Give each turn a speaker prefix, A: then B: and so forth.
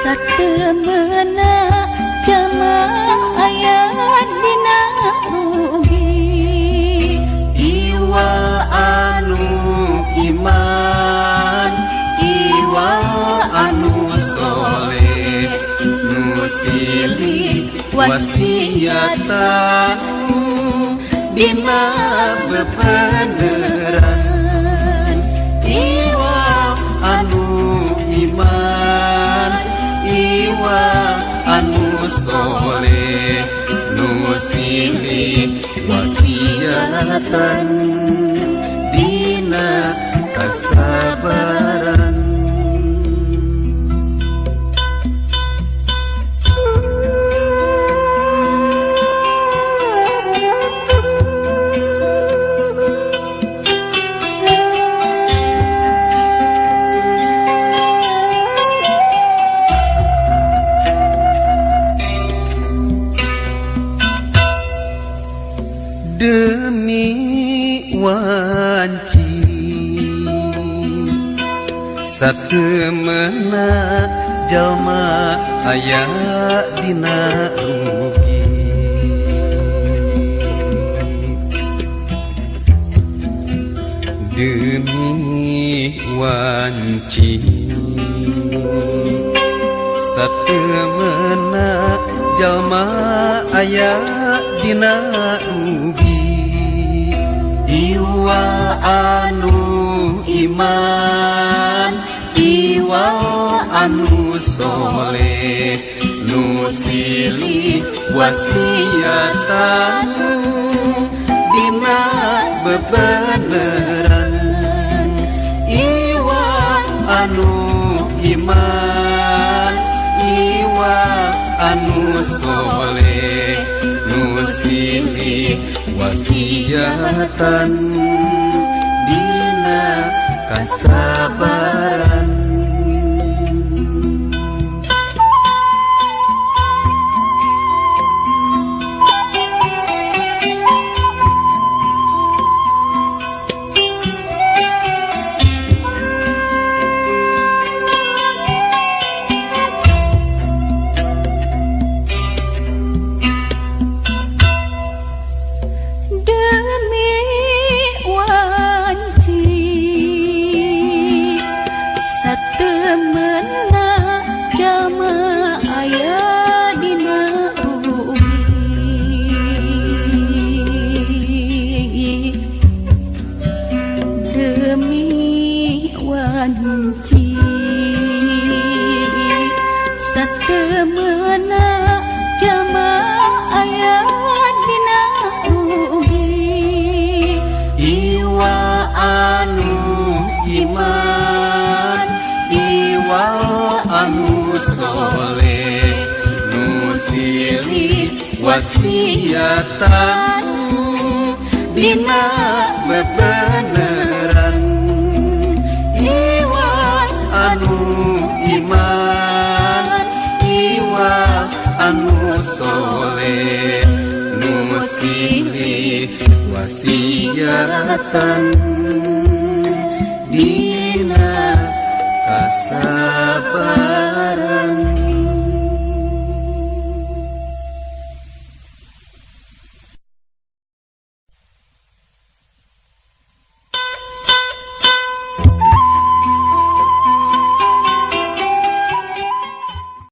A: satemena jalma aya dina rugi
B: Iwa anu iman Iwa anu soleh Nu silih wasiatan Dina bebeneran Iwa anu iman Iwa anu soleh Nu silih wasiatan Dina kasabaran Demi wanci satemena jalma aya dina rugi Demi wanci satemena jalma aya dina rugi Iwa anu iman Iwa anu soleh Nu silih wasiatan Dina bebeneran Iwa anu iman Iwa anu soleh Nu silih wasiatan Dina kasabaran
A: satemena jalma aya dina rugi Demi wanci satemena jalma aya dina rugi
B: Iwa anu iman Iwa anu soleh Nu silih wasiatan Dina bebeneran Iwa anu iman Iwa anu soleh Nu silih wasiatan Dina